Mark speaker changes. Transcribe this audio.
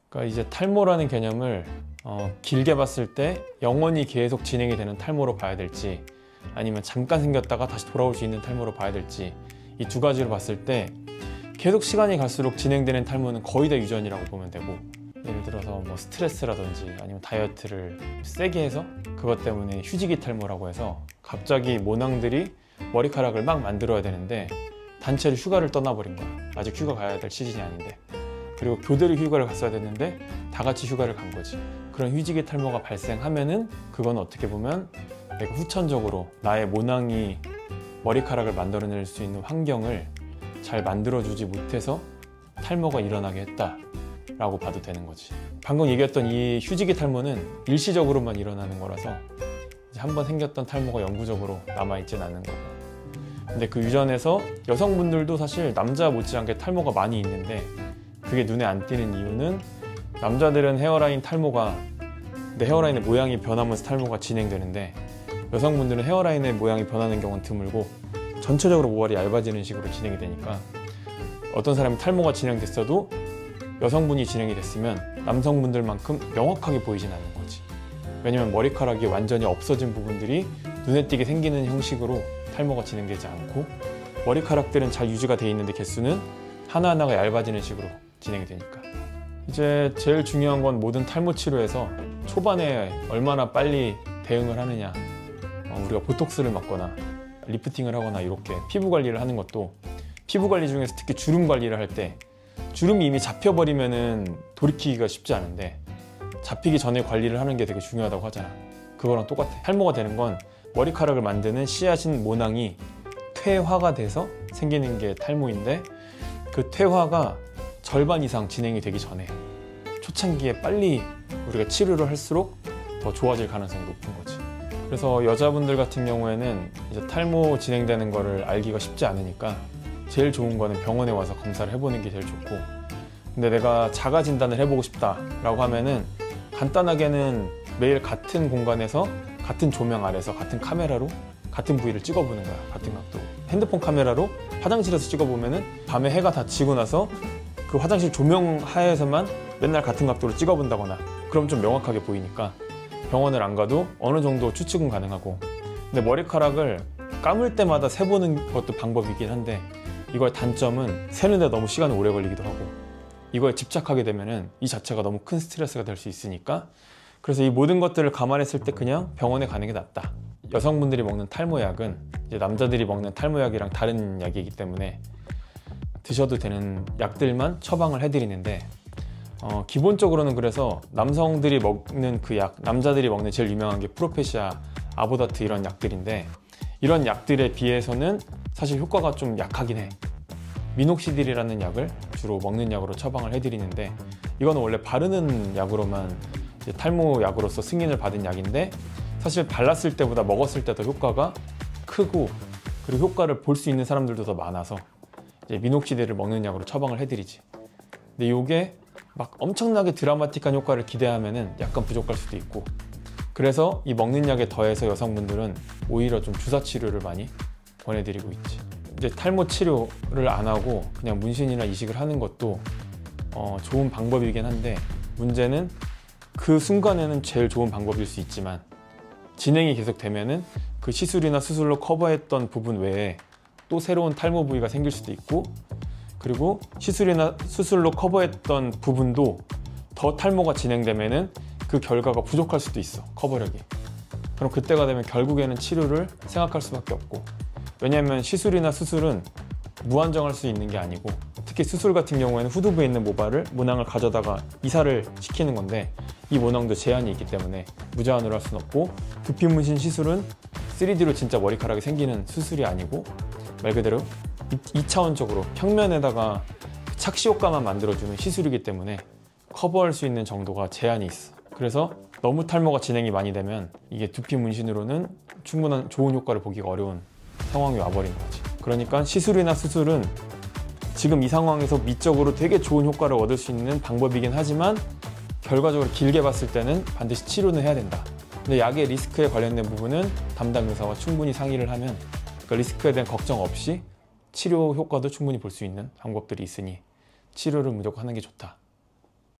Speaker 1: 그러니까 이제 탈모라는 개념을 길게 봤을 때 영원히 계속 진행이 되는 탈모로 봐야 될지, 아니면 잠깐 생겼다가 다시 돌아올 수 있는 탈모로 봐야 될지, 이 두 가지로 봤을 때 계속 시간이 갈수록 진행되는 탈모는 거의 다 유전이라고 보면 되고, 예를 들어서 뭐 스트레스라든지 아니면 다이어트를 세게 해서 그것 때문에 휴지기 탈모라고 해서 갑자기 모낭들이 머리카락을 막 만들어야 되는데 단체로 휴가를 떠나버린 거야. 아직 휴가 가야 될 시즌이 아닌데. 그리고 교대로 휴가를 갔어야 됐는데 다 같이 휴가를 간 거지. 그런 휴지기 탈모가 발생하면은 그건 어떻게 보면 내가 후천적으로 나의 모낭이 머리카락을 만들어낼 수 있는 환경을 잘 만들어주지 못해서 탈모가 일어나게 했다 라고 봐도 되는 거지. 방금 얘기했던 이 휴지기 탈모는 일시적으로만 일어나는 거라서 한번 생겼던 탈모가 영구적으로 남아있진 않는 거고, 근데 그 유전에서 여성분들도 사실 남자 못지않게 탈모가 많이 있는데 그게 눈에 안 띄는 이유는 남자들은 헤어라인 탈모가, 내 헤어라인의 모양이 변하면서 탈모가 진행되는데 여성분들은 헤어라인의 모양이 변하는 경우는 드물고 전체적으로 모발이 얇아지는 식으로 진행이 되니까 어떤 사람이 탈모가 진행됐어도 여성분이 진행이 됐으면 남성분들만큼 명확하게 보이진 않는 거지. 왜냐면 머리카락이 완전히 없어진 부분들이 눈에 띄게 생기는 형식으로 탈모가 진행되지 않고, 머리카락들은 잘 유지가 돼 있는데 개수는 하나하나가 얇아지는 식으로 진행이 되니까. 이제 제일 중요한 건 모든 탈모 치료에서 초반에 얼마나 빨리 대응을 하느냐, 우리가 보톡스를 맞거나 리프팅을 하거나 이렇게 피부 관리를 하는 것도, 피부 관리 중에서 특히 주름 관리를 할 때 주름이 이미 잡혀버리면은 돌이키기가 쉽지 않은데 잡히기 전에 관리를 하는 게 되게 중요하다고 하잖아. 그거랑 똑같아. 탈모가 되는 건 머리카락을 만드는 씨앗인 모낭이 퇴화가 돼서 생기는 게 탈모인데, 그 퇴화가 절반 이상 진행이 되기 전에 초창기에 빨리 우리가 치료를 할수록 더 좋아질 가능성이 높은 거지. 그래서 여자분들 같은 경우에는 이제 탈모 진행되는 거를 알기가 쉽지 않으니까 제일 좋은 거는 병원에 와서 검사를 해보는 게 제일 좋고, 근데 내가 자가 진단을 해보고 싶다 라고 하면은 간단하게는 매일 같은 공간에서 같은 조명 아래서 같은 카메라로 같은 부위를 찍어보는 거야. 같은 각도. 핸드폰 카메라로 화장실에서 찍어보면은 밤에 해가 다 지고 나서 그 화장실 조명 하에서만 맨날 같은 각도로 찍어본다거나, 그럼 좀 명확하게 보이니까 병원을 안 가도 어느 정도 추측은 가능하고. 근데 머리카락을 감을 때마다 세보는 것도 방법이긴 한데 이거의 단점은 세는데 너무 시간이 오래 걸리기도 하고, 이거에 집착하게 되면은 이 자체가 너무 큰 스트레스가 될 수 있으니까, 그래서 이 모든 것들을 감안했을 때 그냥 병원에 가는 게 낫다. 여성분들이 먹는 탈모약은 이제 남자들이 먹는 탈모약이랑 다른 약이기 때문에 드셔도 되는 약들만 처방을 해드리는데, 기본적으로는 그래서 남성들이 먹는 그 약, 남자들이 먹는 제일 유명한 게 프로페시아, 아보다트 이런 약들인데, 이런 약들에 비해서는 사실 효과가 좀 약하긴 해. 미녹시딜이라는 약을 주로 먹는 약으로 처방을 해드리는데, 이거는 원래 바르는 약으로만 이제 탈모 약으로서 승인을 받은 약인데, 사실 발랐을 때보다 먹었을 때 더 효과가 크고, 그리고 효과를 볼 수 있는 사람들도 더 많아서 이제 미녹시딜을 먹는 약으로 처방을 해드리지. 근데 이게 막 엄청나게 드라마틱한 효과를 기대하면은 약간 부족할 수도 있고, 그래서 이 먹는 약에 더해서 여성분들은 오히려 좀 주사 치료를 많이 권해드리고 있지. 이제 탈모 치료를 안 하고 그냥 문신이나 이식을 하는 것도 좋은 방법이긴 한데, 문제는 그 순간에는 제일 좋은 방법일 수 있지만 진행이 계속 되면은 그 시술이나 수술로 커버했던 부분 외에 또 새로운 탈모 부위가 생길 수도 있고, 그리고 시술이나 수술로 커버했던 부분도 더 탈모가 진행되면은 그 결과가 부족할 수도 있어, 커버력이. 그럼 그때가 되면 결국에는 치료를 생각할 수밖에 없고, 왜냐하면 시술이나 수술은 무한정할 수 있는 게 아니고, 특히 수술 같은 경우에는 후두부에 있는 모낭을 가져다가 이사를 시키는 건데, 이 모낭도 제한이 있기 때문에 무제한으로 할 수는 없고, 두피 문신 시술은 3D로 진짜 머리카락이 생기는 수술이 아니고 말 그대로 2차원적으로 평면에다가 착시 효과만 만들어주는 시술이기 때문에 커버할 수 있는 정도가 제한이 있어. 그래서 너무 탈모가 진행이 많이 되면 이게 두피 문신으로는 충분한 좋은 효과를 보기가 어려운 상황이 와버린 거지. 그러니까 시술이나 수술은 지금 이 상황에서 미적으로 되게 좋은 효과를 얻을 수 있는 방법이긴 하지만 결과적으로 길게 봤을 때는 반드시 치료는 해야 된다. 근데 약의 리스크에 관련된 부분은 담당 의사와 충분히 상의를 하면 그 리스크에 대한 걱정 없이 치료 효과도 충분히 볼 수 있는 방법들이 있으니 치료를 무조건 하는 게 좋다.